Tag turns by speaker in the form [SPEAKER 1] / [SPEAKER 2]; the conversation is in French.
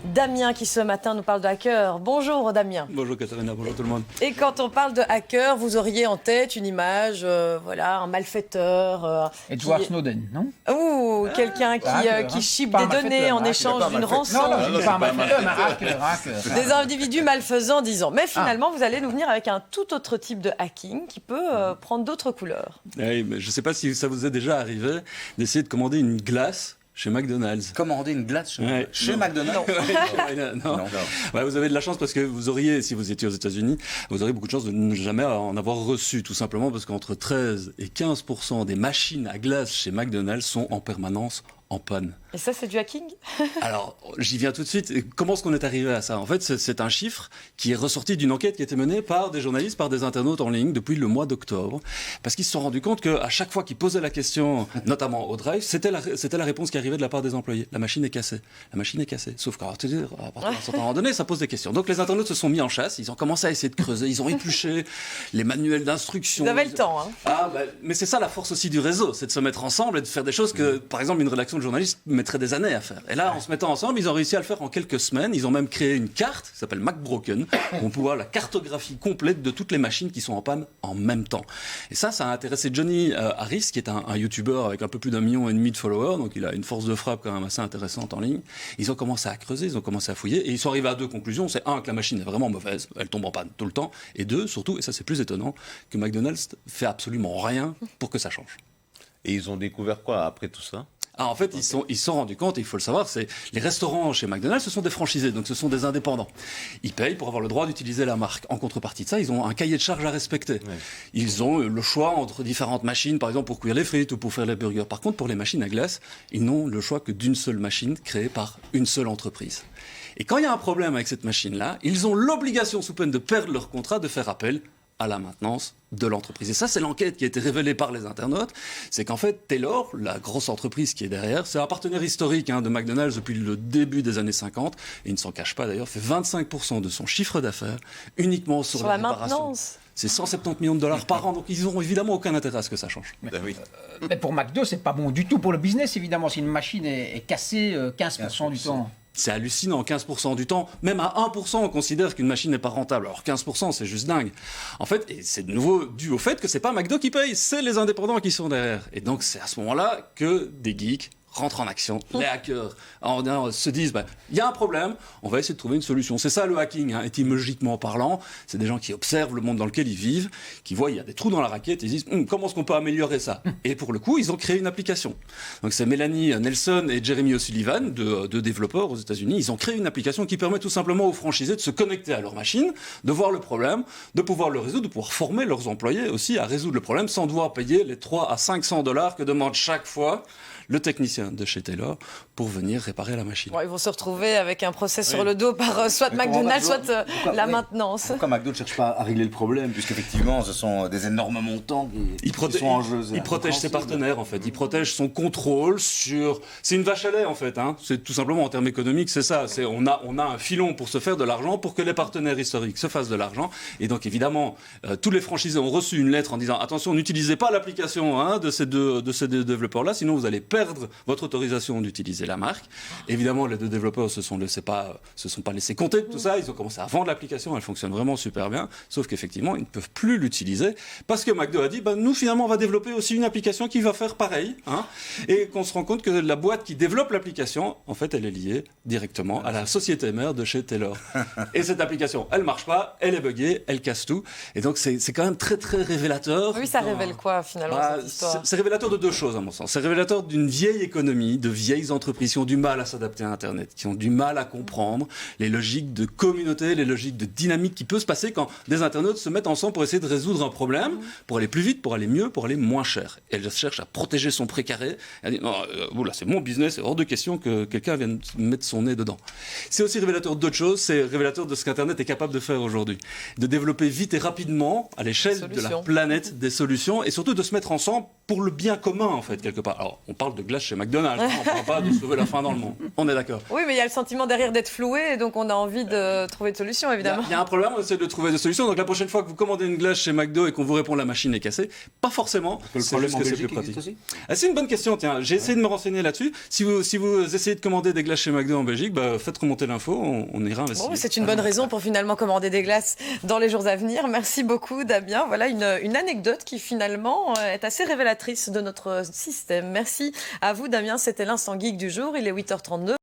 [SPEAKER 1] Damien qui ce matin nous parle de hacker. Bonjour Damien.
[SPEAKER 2] Bonjour Katharina, bonjour tout le monde.
[SPEAKER 1] Et quand on parle de hacker, vous auriez en tête une image, un malfaiteur.
[SPEAKER 3] Edward Snowden, non?
[SPEAKER 1] Ou quelqu'un qui chipe des données en échange d'une rançon.
[SPEAKER 3] Non, pas un malfaiteur, mais un hacker.
[SPEAKER 1] Des individus malfaisants, disons. Mais finalement, vous allez nous venir avec un tout autre type de hacking qui peut prendre d'autres couleurs.
[SPEAKER 2] Oui, mais je ne sais pas si ça vous est déjà arrivé d'essayer de commander une glace chez McDonald's.
[SPEAKER 4] Commander une glace chez
[SPEAKER 2] non.
[SPEAKER 4] McDonald's?
[SPEAKER 2] Non. Ouais, vous avez de la chance parce que vous auriez, si vous étiez aux États-Unis, vous auriez beaucoup de chance de ne jamais en avoir reçu, tout simplement parce qu'entre 13 et 15% des machines à glace chez McDonald's sont en permanence en panne.
[SPEAKER 1] Et ça, c'est du hacking?
[SPEAKER 2] Alors, j'y viens tout de suite. Comment est-ce qu'on est arrivé à ça? En fait, c'est un chiffre qui est ressorti d'une enquête qui a été menée par des journalistes, par des internautes en ligne depuis le mois d'octobre. Parce qu'ils se sont rendus compte qu'à chaque fois qu'ils posaient la question, notamment au drive, c'était la réponse qui arrivait de la part des employés. La machine est cassée. La machine est cassée. Sauf qu'à partir d'un certain moment donné, ça pose des questions. Donc les internautes se sont mis en chasse. Ils ont commencé à essayer de creuser. Ils ont épluché les manuels d'instruction.
[SPEAKER 1] Vous avez le temps, hein.
[SPEAKER 2] Mais c'est ça la force aussi du réseau. C'est de se mettre ensemble et de faire des choses que, par exemple, une rédaction de journalistes mettrait des années à faire. Et là, en se mettant ensemble, ils ont réussi à le faire en quelques semaines. Ils ont même créé une carte qui s'appelle MacBroken, où on peut voir la cartographie complète de toutes les machines qui sont en panne en même temps. Et ça a intéressé Johnny Harris, qui est un YouTuber avec un peu plus d'1,5 million de followers, donc il a une force de frappe quand même assez intéressante en ligne. Ils ont commencé à creuser, ils ont commencé à fouiller, et ils sont arrivés à deux conclusions. C'est un, que la machine est vraiment mauvaise, elle tombe en panne tout le temps, et deux, surtout, et ça c'est plus étonnant, que McDonald's fait absolument rien pour que ça change.
[SPEAKER 5] Et ils ont découvert quoi après tout ça?
[SPEAKER 2] En fait, ils se sont rendus compte, et il faut le savoir, les restaurants chez McDonald's, ce sont des franchisés, donc ce sont des indépendants. Ils payent pour avoir le droit d'utiliser la marque. En contrepartie de ça, ils ont un cahier de charges à respecter. Ouais. Ils ont le choix entre différentes machines, par exemple pour cuire les frites ou pour faire les burgers. Par contre, pour les machines à glace, ils n'ont le choix que d'une seule machine créée par une seule entreprise. Et quand il y a un problème avec cette machine-là, ils ont l'obligation, sous peine de perdre leur contrat, de faire appel à la maintenance de l'entreprise. Et ça, c'est l'enquête qui a été révélée par les internautes. C'est qu'en fait, Taylor, la grosse entreprise qui est derrière, c'est un partenaire historique de McDonald's depuis le début des années 50. Et il ne s'en cache pas d'ailleurs, fait 25% de son chiffre d'affaires uniquement sur la réparation.
[SPEAKER 1] Maintenance.
[SPEAKER 2] C'est 170 millions de dollars par an. Donc, ils n'ont évidemment aucun intérêt à ce que ça change.
[SPEAKER 3] Mais pour McDo, c'est pas bon du tout pour le business, évidemment. Si une machine est cassée 15% du temps.
[SPEAKER 2] C'est hallucinant, 15% du temps. Même à 1%, on considère qu'une machine n'est pas rentable. Alors 15%, c'est juste dingue. En fait, et c'est de nouveau dû au fait que c'est pas McDo qui paye, c'est les indépendants qui sont derrière. Et donc, c'est à ce moment-là que des geeks rentrent en action, les hackers se disent, il y a un problème, on va essayer de trouver une solution. C'est ça le hacking, étymologiquement parlant. C'est des gens qui observent le monde dans lequel ils vivent, qui voient il y a des trous dans la raquette, et ils disent, comment est-ce qu'on peut améliorer ça? Et pour le coup, ils ont créé une application. Donc c'est Mélanie Nelson et Jeremy O'Sullivan, deux développeurs aux États-Unis. Ils ont créé une application qui permet tout simplement aux franchisés de se connecter à leur machine, de voir le problème, de pouvoir le résoudre, de pouvoir former leurs employés aussi à résoudre le problème sans devoir payer les 300 à 500 $ que demande chaque fois le technicien de chez Taylor pour venir réparer la machine.
[SPEAKER 1] Bon, ils vont se retrouver avec un procès sur le dos par soit McDonald's, soit la maintenance.
[SPEAKER 4] Pourquoi McDo ne cherche pas à régler le problème, puisqu'effectivement, ce sont des énormes montants qui sont en jeu.
[SPEAKER 2] Il protège ses partenaires, en fait. Il protège son contrôle sur... C'est une vache à lait, en fait. C'est tout simplement, en termes économiques, c'est ça. On a un filon pour se faire de l'argent, pour que les partenaires historiques se fassent de l'argent. Et donc, évidemment, tous les franchisés ont reçu une lettre en disant « Attention, n'utilisez pas l'application de ces deux développeurs-là, sinon vous allez perdre votre autorisation d'utiliser la marque. » Évidemment, les deux développeurs se sont pas laissés compter de tout ça. Ils ont commencé à vendre l'application. Elle fonctionne vraiment super bien. Sauf qu'effectivement, ils ne peuvent plus l'utiliser parce que McDo a dit, nous, finalement, on va développer aussi une application qui va faire pareil. Et qu'on se rend compte que la boîte qui développe l'application, en fait, elle est liée directement à la société mère de chez Taylor. Et cette application, elle marche pas, elle est buggée, elle casse tout. Et donc, c'est quand même très, très révélateur.
[SPEAKER 1] Oui, ça révèle quoi, finalement, cette histoire?
[SPEAKER 2] C'est révélateur de deux choses, à mon sens. C'est révélateur d'une vieille économie, de vieilles entreprises qui ont du mal à s'adapter à Internet, qui ont du mal à comprendre les logiques de communauté, les logiques de dynamique qui peut se passer quand des internautes se mettent ensemble pour essayer de résoudre un problème, pour aller plus vite, pour aller mieux, pour aller moins cher. Et elle cherche à protéger son précaré. Elle dit, non, là, c'est mon business, c'est hors de question que quelqu'un vienne mettre son nez dedans. C'est aussi révélateur d'autres choses, c'est révélateur de ce qu'Internet est capable de faire aujourd'hui. De développer vite et rapidement, à l'échelle de la planète, des solutions, et surtout de se mettre ensemble pour le bien commun, en fait, quelque part. Alors, on parle de glace chez McDonald's, on ne parle pas de sauver la faim dans le monde. On est d'accord.
[SPEAKER 1] Oui, mais il y a le sentiment derrière d'être floué, et donc on a envie de trouver de solutions, évidemment.
[SPEAKER 2] Il y a un problème, on essaie de trouver des solutions. Donc la prochaine fois que vous commandez une glace chez McDo et qu'on vous répond la machine est cassée, pas forcément.
[SPEAKER 4] Le
[SPEAKER 2] C'est
[SPEAKER 4] problème
[SPEAKER 2] juste
[SPEAKER 4] en
[SPEAKER 2] que c'est
[SPEAKER 4] Belgique
[SPEAKER 2] plus pratique.
[SPEAKER 4] existe aussi.
[SPEAKER 2] Ah, c'est une bonne question, tiens. J'ai essayé de me renseigner là-dessus. Si vous essayez de commander des glaces chez McDo en Belgique, faites remonter l'info, on ira investiguer.
[SPEAKER 1] Bon, c'est une bonne raison pour finalement commander des glaces dans les jours à venir. Merci beaucoup, Damien. Voilà une anecdote qui finalement est assez révélatrice de notre système. Merci à vous, Damien. C'était l'Instant Geek du jour. Il est 8h32.